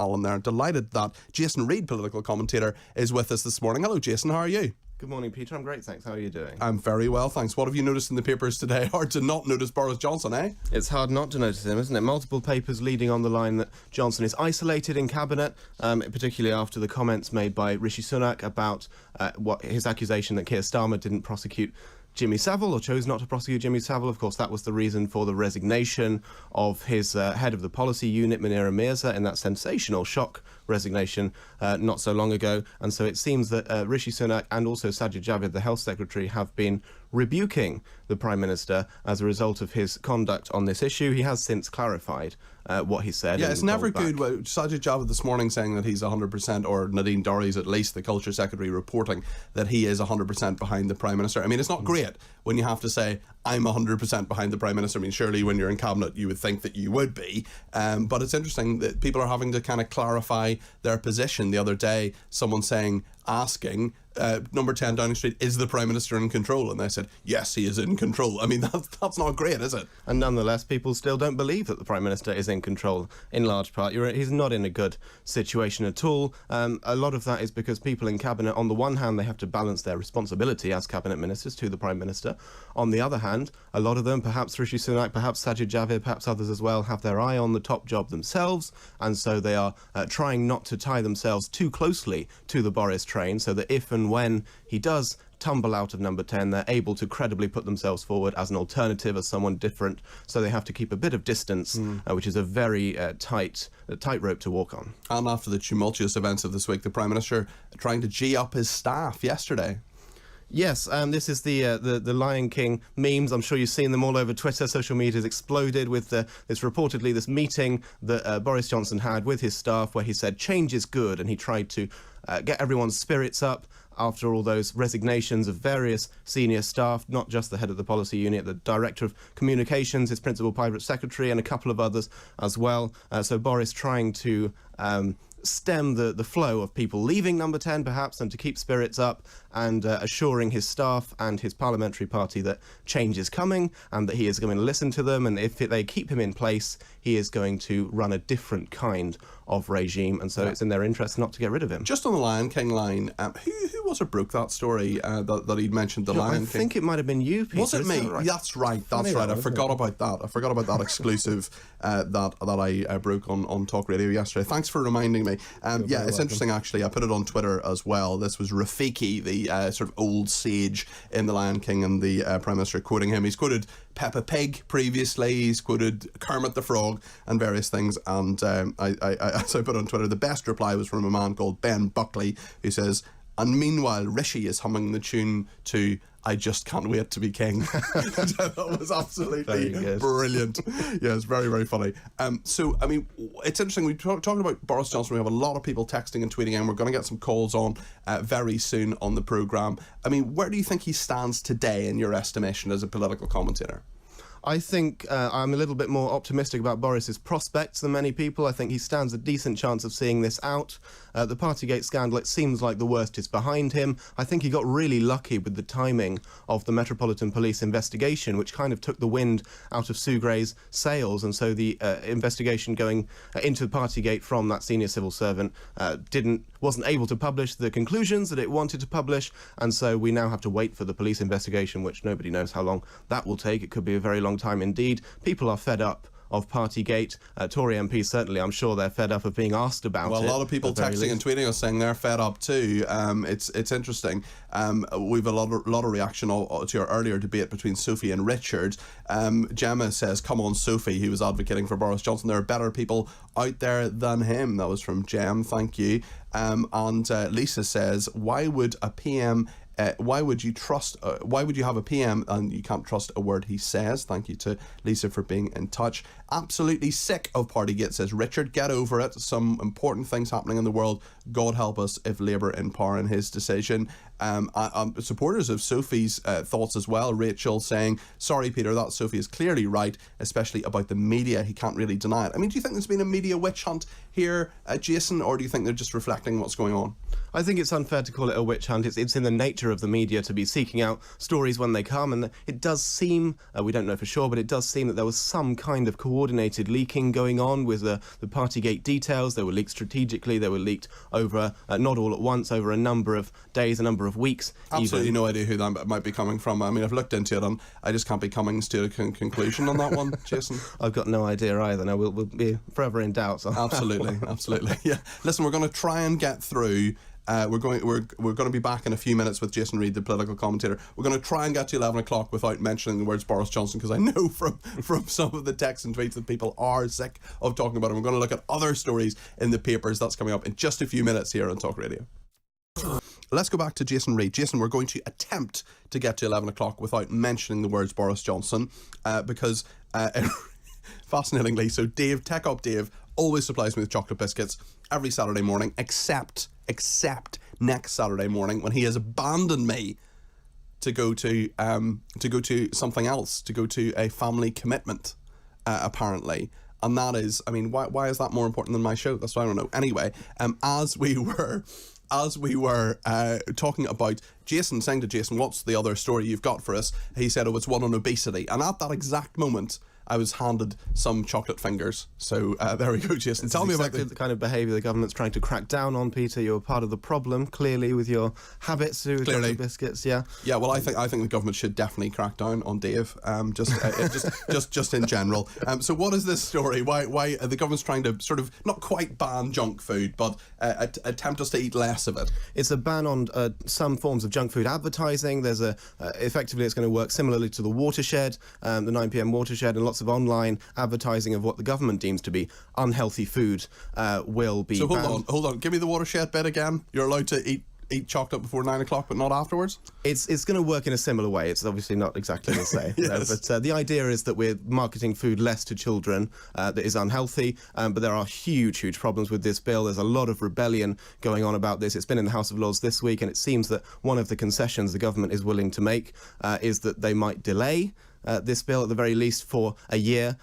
Alan there. Delighted that Jason Reid, political commentator, is with us this morning. Hello, Jason. How are you? Good morning, Peter. I'm great, thanks. How are you doing? I'm very well, thanks. What have you noticed in the papers today? Hard to not notice Boris Johnson, eh? It's hard not to notice him, isn't it? Multiple papers leading on the line that Johnson is isolated in Cabinet, particularly after the comments made by Rishi Sunak about what his accusation that Keir Starmer didn't prosecute Jimmy Savile, or chose not to prosecute Jimmy Savile. Of course, that was the reason for the resignation of his head of the policy unit, Munira Mirza, in that sensational shock resignation not so long ago. And so it seems that Rishi Sunak and also Sajid Javid, the Health Secretary, have been rebuking the Prime Minister as a result of his conduct on this issue. He has since clarified what he said. Yeah, it's never good. Sajid Javid this morning saying that he's 100%, or Nadine Dorries, at least, the Culture Secretary, reporting that he is 100% behind the Prime Minister. I mean, it's not great when you have to say, I'm 100% behind the Prime Minister. I mean, surely when you're in Cabinet, you would think that you would be. But it's interesting that people are having to kind of clarify their position. The other day, someone asking number 10 Downing Street, is the Prime Minister in control? And they said, yes, he is in control. I mean, that's not great, is it? And nonetheless, people still don't believe that the Prime Minister is in control, in large part. He's not in a good situation at all. A lot of that is because people in Cabinet, on the one hand, they have to balance their responsibility as Cabinet Ministers to the Prime Minister. On the other hand, a lot of them, perhaps Rishi Sunak, perhaps Sajid Javid, perhaps others as well, have their eye on the top job themselves, and so they are trying not to tie themselves too closely to the Boris train, so that if and when he does tumble out of number 10, they're able to credibly put themselves forward as an alternative, as someone different. So they have to keep a bit of distance, which is a very tightrope to walk on. And after the tumultuous events of this week, the Prime Minister trying to G up his staff yesterday. Yes, this is the Lion King memes. I'm sure you've seen them all over Twitter. Social media has exploded with this meeting that Boris Johnson had with his staff, where he said change is good, and he tried to get everyone's spirits up after all those resignations of various senior staff, not just the head of the policy unit, the director of communications, his principal private secretary, and a couple of others as well. So Boris trying to stem the flow of people leaving number 10 perhaps, and to keep spirits up, and assuring his staff and his parliamentary party that change is coming and that he is going to listen to them, and if they keep him in place, he is going to run a different kind of regime, and so it's in their interest not to get rid of him. Just on the Lion King line, who was it broke that story that he'd mentioned, the Lion King? I think it might have been you, Peter. Was it me? Right? That's right. I forgot about that exclusive that I broke on Talk Radio yesterday. Thanks for reminding me. It's interesting, actually. I put it on Twitter as well. This was Rafiki, the sort of old sage in the Lion King, and the Prime Minister quoting him. He's quoted Peppa Pig previously, he's quoted Kermit the Frog and various things, and as I put on Twitter, the best reply was from a man called Ben Buckley, who says, and meanwhile Rishi is humming the tune to I Just Can't Wait to Be King. That was absolutely brilliant. Yeah, it's very, very funny. So, I mean, it's interesting. We're talking about Boris Johnson. We have a lot of people texting and tweeting, and we're going to get some calls on very soon on the programme. I mean, where do you think he stands today in your estimation as a political commentator? I think I'm a little bit more optimistic about Boris's prospects than many people. I think he stands a decent chance of seeing this out. The Partygate scandal, it seems like the worst is behind him. I think he got really lucky with the timing of the Metropolitan Police investigation, which kind of took the wind out of Sue Gray's sails, and so the investigation going into Partygate from that senior civil servant wasn't able to publish the conclusions that it wanted to publish, and so we now have to wait for the police investigation, which nobody knows how long that will take. It could be a very long time indeed. People are fed up of Partygate. Tory MPs certainly, I'm sure they're fed up of being asked about it. Well, a lot of people texting and tweeting us saying they're fed up too. It's interesting. We've a lot of reaction to our earlier debate between Sophie and Richard. Gemma says, come on Sophie, he was advocating for Boris Johnson. There are better people out there than him. That was from Gem, thank you. And Lisa says, why would a PM why would you have a PM and you can't trust a word he says? Thank you to Lisa for being in touch. Absolutely sick of Partygate, says Richard. Get over it. Some important things happening in the world. God help us if Labour in power in his decision. Supporters of Sophie's thoughts as well. Rachel saying, sorry Peter, that Sophie is clearly right, especially about the media. He can't really deny it. I mean, do you think there's been a media witch hunt here, Jason, or do you think they're just reflecting what's going on? I think it's unfair to call it a witch hunt. It's in the nature of the media to be seeking out stories when they come, and it does seem, we don't know for sure, but it does seem that there was some kind of coordinated leaking going on with the Partygate details. They were leaked strategically, they were leaked over, not all at once, over a number of days, a number of weeks. Absolutely no idea who that might be coming from. I mean, I've looked into it and I just can't be coming to a conclusion on that one, Jason. I've got no idea either. No, we'll be forever in doubt. Absolutely. Yeah. Listen, we're going to try and get through. We're going to be back in a few minutes with Jason Reid, the political commentator. We're going to try and get to 11 o'clock without mentioning the words Boris Johnson, because I know from some of the texts and tweets that people are sick of talking about it. We're going to look at other stories in the papers. That's coming up in just a few minutes here on Talk Radio. Let's go back to Jason Reid. Jason, we're going to attempt to get to 11 o'clock without mentioning the words Boris Johnson, because fascinatingly, so Tech Up Dave always supplies me with chocolate biscuits every Saturday morning, except next Saturday morning, when he has abandoned me to go to something else, to go to a family commitment, apparently. And that is, I mean, why is that more important than my show? That's what I don't know. Anyway, as we were talking about Jason, saying to Jason, what's the other story you've got for us? He said, it's one on obesity. And at that exact moment, I was handed some chocolate fingers. So there we go, Jason. Tell me about the kind of behaviour the government's trying to crack down on, Peter. You're part of the problem, clearly, with your habits with chocolate biscuits. Yeah. Yeah. Well, I think the government should definitely crack down on Dave. Just in general. So what is this story? Why the government's trying to sort of not quite ban junk food, but attempt us to eat less of it? It's a ban on some forms of junk food advertising. There's effectively it's going to work similarly to the watershed, the 9 p.m. watershed, and lots of online advertising of what the government deems to be unhealthy food will be banned. Hold on. Give me the watershed bit again. You're allowed to eat chocolate before 9 o'clock, but not afterwards? It's going to work in a similar way. It's obviously not exactly the same. Yes. But the idea is that we're marketing food less to children that is unhealthy, but there are huge problems with this bill. There's a lot of rebellion going on about this. It's been in the House of Lords this week, and it seems that one of the concessions the government is willing to make is that they might delay this bill at the very least for a year,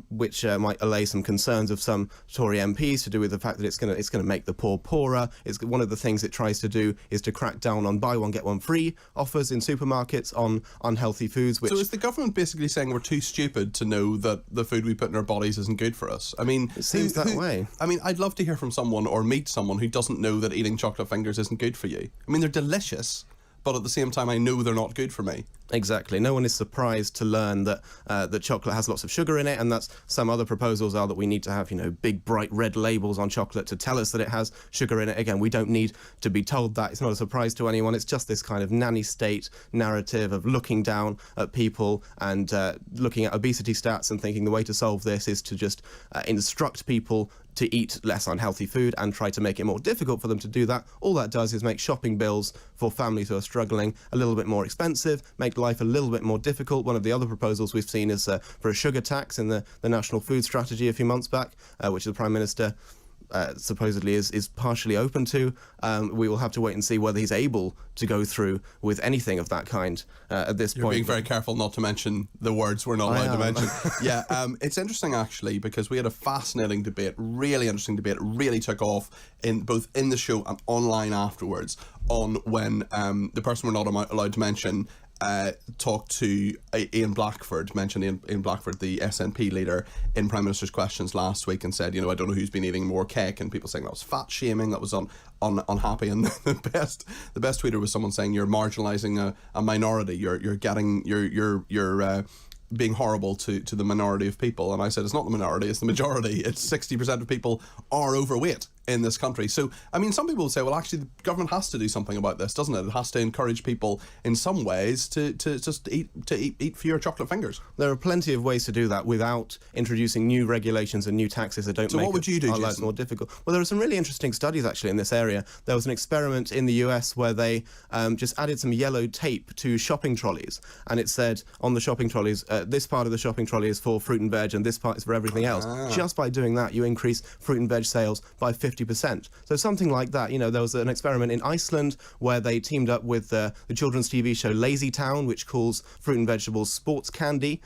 which might allay some concerns of some Tory MPs to do with the fact that it's going to make the poor poorer. It's one of the things it tries to do is to crack down on buy one get one free offers in supermarkets on unhealthy foods. So is the government basically saying we're too stupid to know that the food we put in our bodies isn't good for us? I mean, it seems that way. I mean, I'd love to hear from someone or meet someone who doesn't know that eating chocolate fingers isn't good for you. I mean, they're delicious, but at the same time, I know they're not good for me. Exactly. No one is surprised to learn that that chocolate has lots of sugar in it, and that's some other proposals are that we need to have, big bright red labels on chocolate to tell us that it has sugar in it. Again, we don't need to be told that. It's not a surprise to anyone. It's just this kind of nanny state narrative of looking down at people and looking at obesity stats and thinking the way to solve this is to just instruct people to eat less unhealthy food and try to make it more difficult for them to do that. All that does is make shopping bills for families who are struggling a little bit more expensive, make life a little bit more difficult. One of the other proposals we've seen is for a sugar tax in the National Food Strategy a few months back, which the Prime Minister supposedly is partially open to. We will have to wait and see whether he's able to go through with anything of that kind at this point. You're being very careful not to mention the words we're not allowed to mention. Yeah, it's interesting actually, because we had a fascinating debate, really interesting debate. It really took off both in the show and online afterwards on when the person we're not allowed to mention talked to Ian Blackford, mentioned Ian Blackford, the SNP leader, in Prime Minister's Questions last week, and said, I don't know who's been eating more cake, and people saying that was fat shaming, that was unhappy, and the best tweeter was someone saying you're marginalising a minority, you're being horrible to the minority of people. And I said, it's not the minority, it's the majority. It's 60% of people are overweight in this country. So, I mean, some people will say, well, actually, the government has to do something about this, doesn't it? It has to encourage people in some ways to just eat fewer chocolate fingers. There are plenty of ways to do that without introducing new regulations and new taxes that don't make our lives more difficult. Well, there are some really interesting studies actually in this area. There was an experiment in the US where they just added some yellow tape to shopping trolleys, and it said on the shopping trolleys, this part of the shopping trolley is for fruit and veg and this part is for everything else. Just by doing that, you increase fruit and veg sales by 50%. 50%. So something like that. There was an experiment in Iceland where they teamed up with the children's TV show Lazy Town, which calls fruit and vegetables sports candy,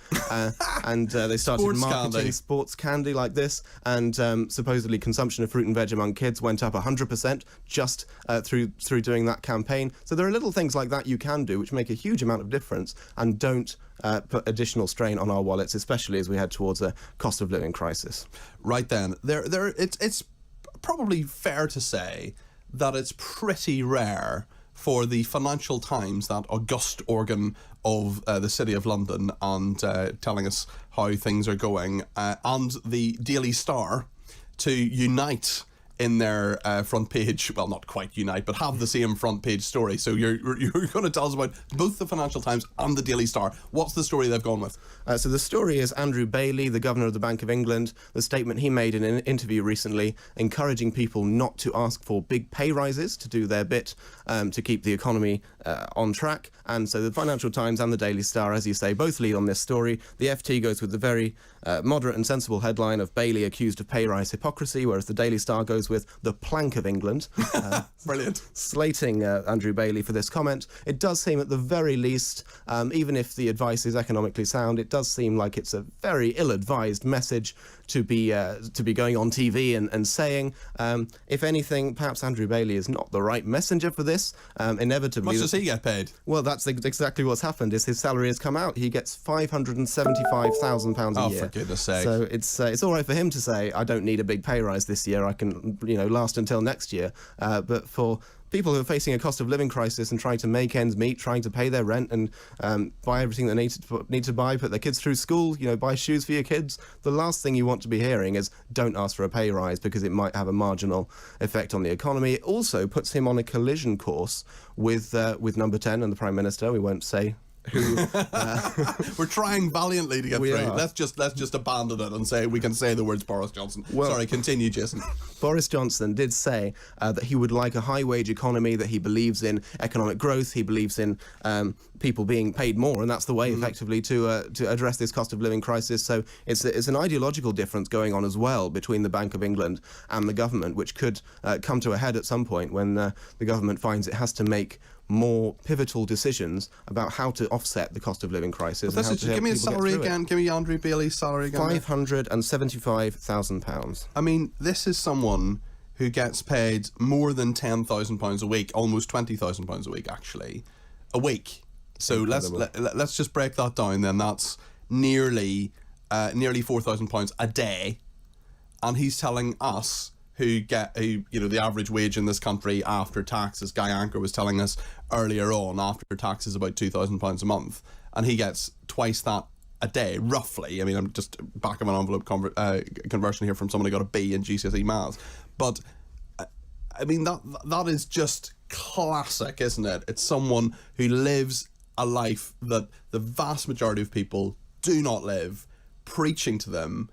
and they started marketing sports candy like this, and supposedly consumption of fruit and veg among kids went up 100% just through doing that campaign. So there are little things like that you can do which make a huge amount of difference and don't put additional strain on our wallets, especially as we head towards a cost of living crisis. Right then, it's probably fair to say that it's pretty rare for the Financial Times, that august organ of the City of London, and telling us how things are going, and the Daily Star to unite in their front page, well, not quite unite, but have the same front page story. So you're going to tell us about both the Financial Times and the Daily Star. What's the story they've gone with? So the story is Andrew Bailey, the Governor of the Bank of England, the statement he made in an interview recently, encouraging people not to ask for big pay rises to do their bit to keep the economy on track. And so the Financial Times and the Daily Star, as you say, both lead on this story. The FT goes with the very moderate and sensible headline of Bailey accused of pay rise hypocrisy, whereas the Daily Star goes with the plank of England. Brilliant. Slating Andrew Bailey for this comment. It does seem, at the very least, even if the advice is economically sound, it does seem like it's a very ill-advised message to be going on TV and saying. If anything, perhaps Andrew Bailey is not the right messenger for this. Inevitably, how much does he get paid? Well, that's exactly what's happened. Is his salary has come out. He gets £575,000 a year. Oh, for goodness sake! So it's all right for him to say, I don't need a big pay rise this year. I can last until next year. But for people who are facing a cost of living crisis and trying to make ends meet, trying to pay their rent and buy everything they need to buy, put their kids through school, buy shoes for your kids, the last thing you want to be hearing is don't ask for a pay rise because it might have a marginal effect on the economy. It also puts him on a collision course with Number 10 and the Prime Minister. We won't say who. We're trying valiantly to get through. Let's just abandon it and say we can say the words Boris Johnson. Sorry, continue, Jason. Boris Johnson did say that he would like a high-wage economy, that he believes in economic growth, he believes in people being paid more, and that's the way, effectively, to address this cost of living crisis. So it's an ideological difference going on as well between the Bank of England and the government, which could come to a head at some point when the government finds it has to make more pivotal decisions about how to offset the cost of living crisis. Give me a salary again. Give me Andrew Bailey's salary again. £575,000. I mean, this is someone who gets paid more than £10,000 a week, almost £20,000 a week, actually, a week. So let's just break that down. Then that's nearly £4,000 a day, and he's telling us, the average wage in this country after tax, as Guy Anker was telling us earlier on, after tax is about £2,000 a month, and he gets twice that a day, roughly. I mean, I'm just back of an envelope conversion here from someone who got a B in GCSE maths, but I mean that is just classic, isn't it? It's someone who lives a life that the vast majority of people do not live, preaching to them,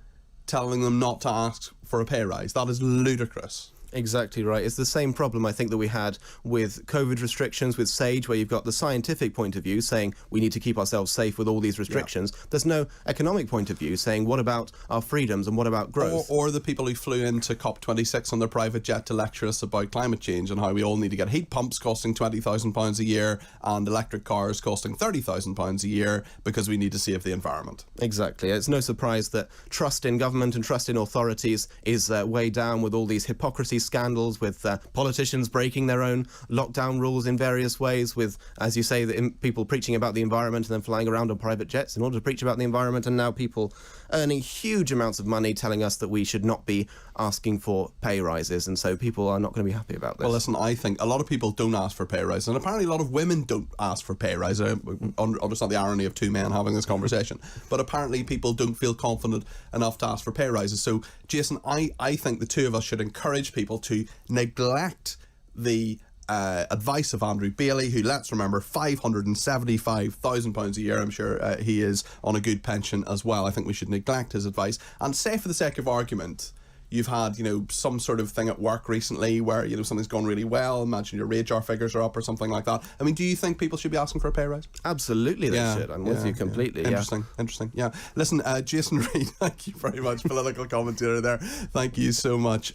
telling them not to ask for a pay rise. That is ludicrous. Exactly right. It's the same problem, I think, that we had with COVID restrictions, with SAGE, where you've got the scientific point of view saying we need to keep ourselves safe with all these restrictions. Yeah. There's no economic point of view saying what about our freedoms and what about growth? Or the people who flew into COP26 on their private jet to lecture us about climate change and how we all need to get heat pumps costing £20,000 a year and electric cars costing £30,000 a year because we need to save the environment. Exactly. It's no surprise that trust in government and trust in authorities is way down with all these hypocrisy scandals, with politicians breaking their own lockdown rules in various ways, with, as you say, people preaching about the environment and then flying around on private jets in order to preach about the environment, and now people earning huge amounts of money telling us that we should not be asking for pay rises, and so people are not going to be happy about this. Well, listen, I think a lot of people don't ask for pay rises, and apparently a lot of women don't ask for pay rises. I understand the irony of two men having this conversation, but apparently people don't feel confident enough to ask for pay rises. So, Jason, I think the two of us should encourage people to neglect the advice of Andrew Bailey, who, let's remember, £575,000 a year. I'm sure he is on a good pension as well. I think we should neglect his advice and say, for the sake of argument, you've had, some sort of thing at work recently where, something's gone really well. Imagine your radar figures are up or something like that. I mean, do you think people should be asking for a pay rise? Absolutely they should. I'm with you completely. Interesting. Yeah. Listen, Jason Reid, thank you very much, political commentator there. Thank you so much.